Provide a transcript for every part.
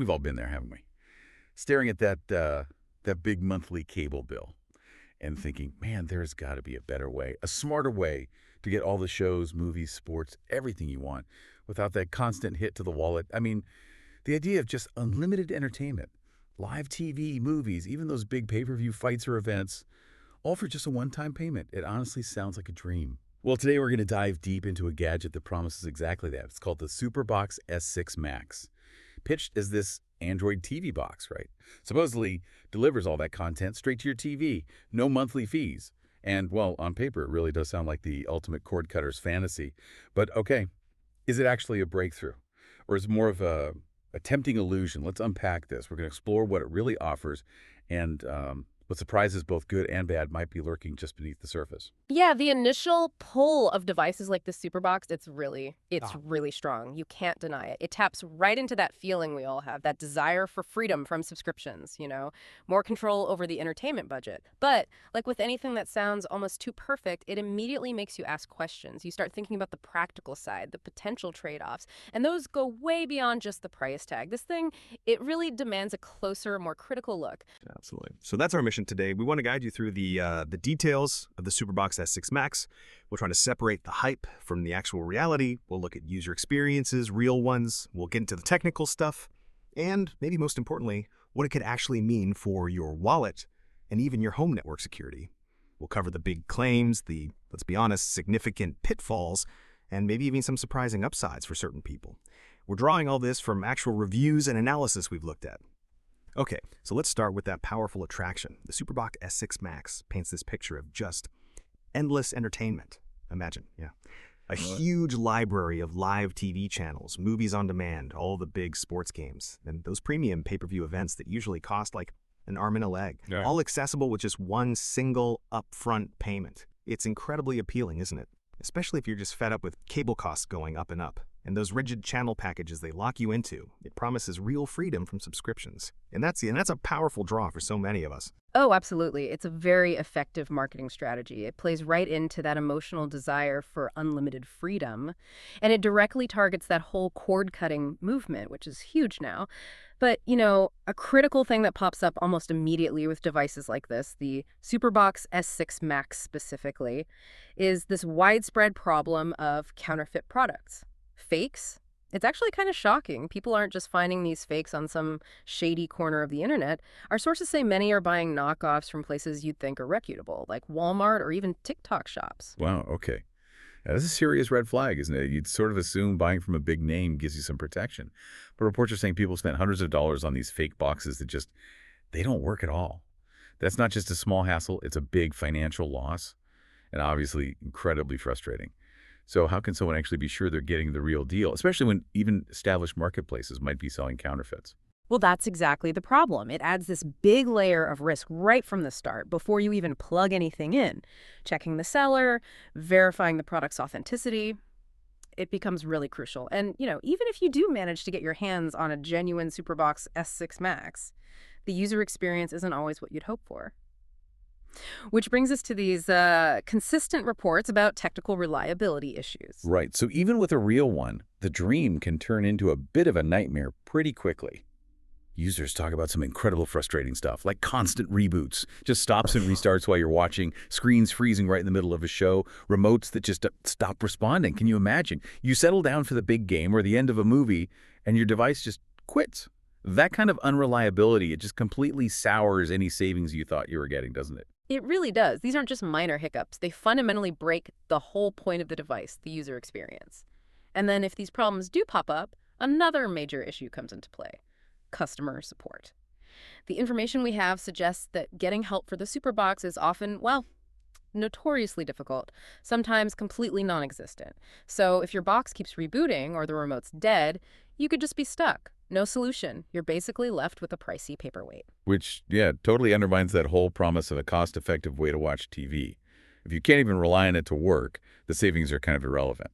We've all been there, haven't we? Staring at that big monthly cable bill and thinking, man, there's got to be a better way, a smarter way to get all the shows, movies, sports, everything you want without that constant hit to the wallet. I mean, the idea of just unlimited entertainment, live TV, movies, even those big pay-per-view fights or events, all for just a one-time payment. It honestly sounds like a dream. Well, today we're going to dive deep into a gadget that promises exactly that. It's called the Superbox S6 Max. Pitched as this Android TV box, right? Supposedly delivers all that content straight to your TV, no monthly fees. And, well, on paper, it really does sound like the ultimate cord cutter's fantasy. But, okay, is it actually a breakthrough? Or is it more of a tempting illusion? Let's unpack this. We're going to explore what it really offers and what surprises, both good and bad, might be lurking just beneath the surface. Yeah, the initial pull of devices like the Superbox, it's really strong. You can't deny it. It taps right into that feeling we all have, that desire for freedom from subscriptions, more control over the entertainment budget. But like with anything that sounds almost too perfect, it immediately makes you ask questions. You start thinking about the practical side, the potential trade-offs, and those go way beyond just the price tag. This thing, it really demands a closer, more critical look. Absolutely. So that's our mission today. We want to guide you through the details of the Superbox S6 Max. We'll try to separate the hype from the actual reality. We'll look at user experiences, real ones. We'll get into the technical stuff. And maybe most importantly, what it could actually mean for your wallet and even your home network security. We'll cover the big claims, the, let's be honest, significant pitfalls, and maybe even some surprising upsides for certain people. We're drawing all this from actual reviews and analysis we've looked at. Okay, so let's start with that powerful attraction. The Superbox S6 Max paints this picture of just endless entertainment. Imagine, yeah. A huge library of live TV channels, movies on demand, all the big sports games, and those premium pay-per-view events that usually cost like an arm and a leg, all accessible with just one single upfront payment. It's incredibly appealing, isn't it? Especially if you're just fed up with cable costs going up and up. And those rigid channel packages they lock you into. It promises real freedom from subscriptions. And that's a powerful draw for so many of us. Oh, absolutely. It's a very effective marketing strategy. It plays right into that emotional desire for unlimited freedom. And it directly targets that whole cord-cutting movement, which is huge now. But, a critical thing that pops up almost immediately with devices like this, the Superbox S6 Max specifically, is this widespread problem of counterfeit products. Fakes? It's actually kind of shocking. People aren't just finding these fakes on some shady corner of the internet. Our sources say many are buying knockoffs from places you'd think are reputable, like Walmart or even TikTok shops. Wow, okay. Now, this is a serious red flag, isn't it? You'd sort of assume buying from a big name gives you some protection. But reports are saying people spent hundreds of dollars on these fake boxes that they don't work at all. That's not just a small hassle, it's a big financial loss, and obviously incredibly frustrating. So how can someone actually be sure they're getting the real deal, especially when even established marketplaces might be selling counterfeits? Well, that's exactly the problem. It adds this big layer of risk right from the start before you even plug anything in. Checking the seller, verifying the product's authenticity, it becomes really crucial. And, even if you do manage to get your hands on a genuine Superbox S6 Max, the user experience isn't always what you'd hope for. Which brings us to these consistent reports about technical reliability issues. Right. So even with a real one, the dream can turn into a bit of a nightmare pretty quickly. Users talk about some incredible frustrating stuff, like constant reboots, just stops and restarts while you're watching, screens freezing right in the middle of a show, remotes that just stop responding. Can you imagine? You settle down for the big game or the end of a movie, and your device just quits. That kind of unreliability, it just completely sours any savings you thought you were getting, doesn't it? It really does. These aren't just minor hiccups. They fundamentally break the whole point of the device, the user experience. And then if these problems do pop up, another major issue comes into play: customer support. The information we have suggests that getting help for the Superbox is often, notoriously difficult, sometimes completely non-existent. So if your box keeps rebooting or the remote's dead, you could just be stuck. No solution. You're basically left with a pricey paperweight. Which, totally undermines that whole promise of a cost-effective way to watch TV. If you can't even rely on it to work, the savings are kind of irrelevant.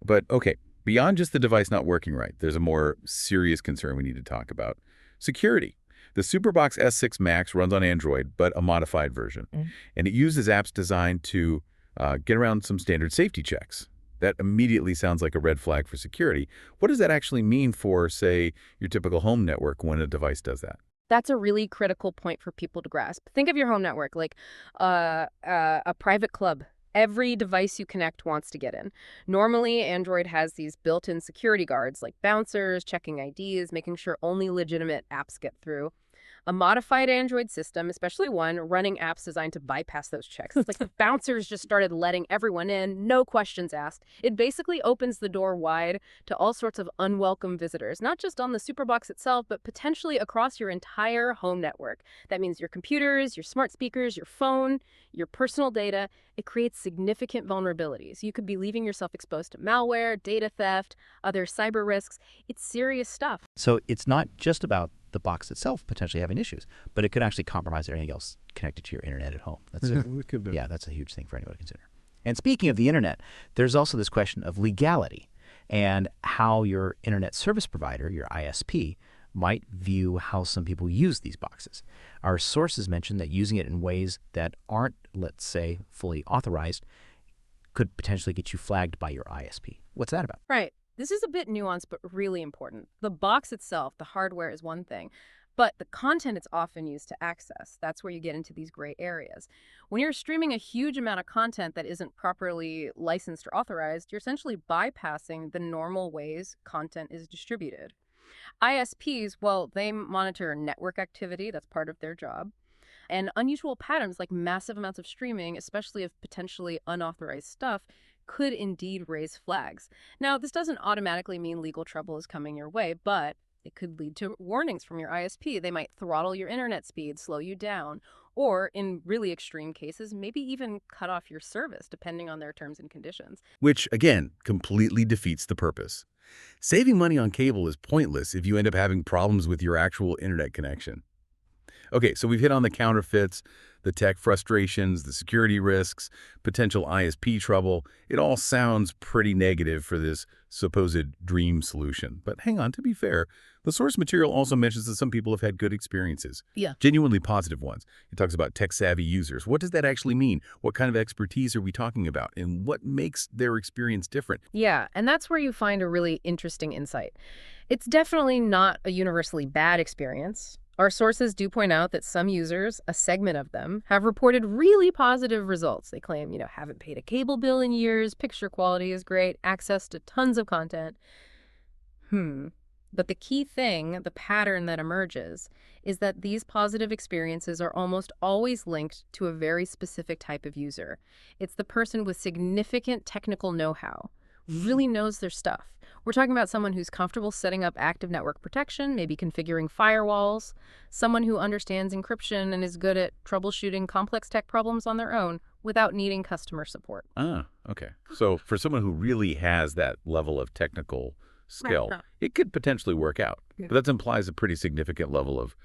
But, okay, beyond just the device not working right, there's a more serious concern we need to talk about: security. The Superbox S6 Max runs on Android, but a modified version. And it uses apps designed to get around some standard safety checks. That immediately sounds like a red flag for security. What does that actually mean for, say, your typical home network when a device does that? That's a really critical point for people to grasp. Think of your home network like a private club. Every device you connect wants to get in. Normally, Android has these built-in security guards like bouncers, checking IDs, making sure only legitimate apps get through. A modified Android system, especially one running apps designed to bypass those checks. It's like the bouncers just started letting everyone in, no questions asked. It basically opens the door wide to all sorts of unwelcome visitors, not just on the Superbox itself, but potentially across your entire home network. That means your computers, your smart speakers, your phone, your personal data. It creates significant vulnerabilities. You could be leaving yourself exposed to malware, data theft, other cyber risks. It's serious stuff. So it's not just about the box itself potentially having issues, but it could actually compromise everything else connected to your internet at home. That's yeah, that's a huge thing for anyone to consider. And speaking of the internet, there's also this question of legality and how your internet service provider, your ISP, might view how some people use these boxes. Our sources mention that using it in ways that aren't, let's say, fully authorized could potentially get you flagged by your ISP. What's that about? Right. This is a bit nuanced, but really important. The box itself, the hardware, is one thing, but the content it's often used to access, that's where you get into these gray areas. When you're streaming a huge amount of content that isn't properly licensed or authorized, you're essentially bypassing the normal ways content is distributed. ISPs, well, they monitor network activity, that's part of their job, and unusual patterns like massive amounts of streaming, especially of potentially unauthorized stuff, could indeed raise flags. Now, this doesn't automatically mean legal trouble is coming your way, but it could lead to warnings from your ISP. They might throttle your internet speed, slow you down, or in really extreme cases, maybe even cut off your service, depending on their terms and conditions. Which, again, completely defeats the purpose. Saving money on cable is pointless if you end up having problems with your actual internet connection. Okay, so we've hit on the counterfeits, the tech frustrations, the security risks, potential ISP trouble. It all sounds pretty negative for this supposed dream solution. But hang on, to be fair, the source material also mentions that some people have had good experiences. Yeah. Genuinely positive ones. It talks about tech-savvy users. What does that actually mean? What kind of expertise are we talking about? And what makes their experience different? Yeah, and that's where you find a really interesting insight. It's definitely not a universally bad experience. Our sources do point out that some users, a segment of them, have reported really positive results. They claim, haven't paid a cable bill in years, picture quality is great, access to tons of content. But the key thing, the pattern that emerges, is that these positive experiences are almost always linked to a very specific type of user. It's the person with significant technical know-how, really knows their stuff. We're talking about someone who's comfortable setting up active network protection, maybe configuring firewalls, someone who understands encryption and is good at troubleshooting complex tech problems on their own without needing customer support. Ah, okay. So for someone who really has that level of technical skill, it could potentially work out. But that implies a pretty significant level of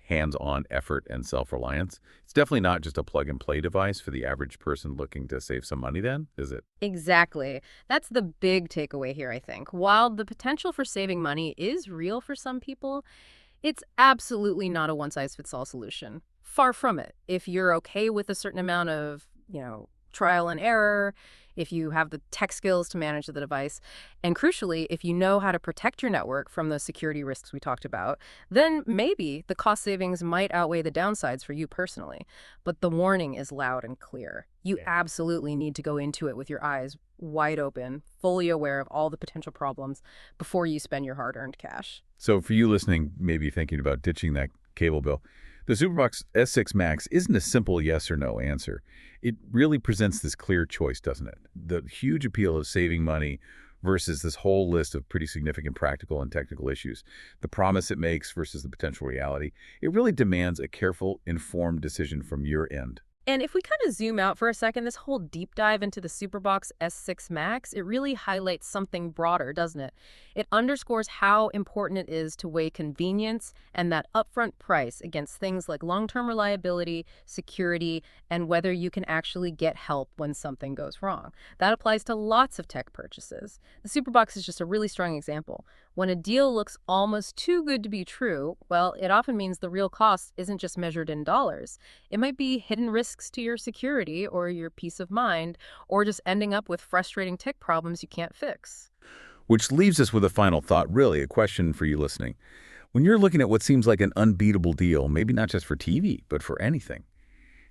hands-on effort and self-reliance. It's definitely not just a plug-and-play device for the average person looking to save some money then, is it? Exactly. That's the big takeaway here, I think. While the potential for saving money is real for some people, it's absolutely not a one-size-fits-all solution. Far from it. If you're okay with a certain amount of, trial and error, if you have the tech skills to manage the device, and crucially, if you know how to protect your network from the security risks we talked about, then maybe the cost savings might outweigh the downsides for you personally. But the warning is loud and clear. You absolutely need to go into it with your eyes wide open, fully aware of all the potential problems before you spend your hard-earned cash. So for you listening, maybe thinking about ditching that cable bill, the Superbox S6 Max isn't a simple yes or no answer. It really presents this clear choice, doesn't it? The huge appeal of saving money versus this whole list of pretty significant practical and technical issues. The promise it makes versus the potential reality. It really demands a careful, informed decision from your end. And if we kind of zoom out for a second, this whole deep dive into the Superbox S6 Max, it really highlights something broader, doesn't it? It underscores how important it is to weigh convenience and that upfront price against things like long-term reliability, security, and whether you can actually get help when something goes wrong. That applies to lots of tech purchases. The Superbox is just a really strong example. When a deal looks almost too good to be true, well, it often means the real cost isn't just measured in dollars. It might be hidden risks to your security or your peace of mind, or just ending up with frustrating tech problems you can't fix. Which leaves us with a final thought, really, a question for you listening. When you're looking at what seems like an unbeatable deal, maybe not just for TV, but for anything,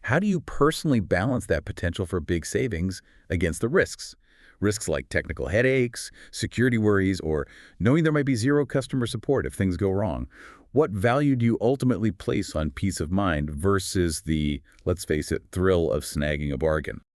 how do you personally balance that potential for big savings against the risks? Risks like technical headaches, security worries, or knowing there might be zero customer support if things go wrong. What value do you ultimately place on peace of mind versus the, let's face it, thrill of snagging a bargain?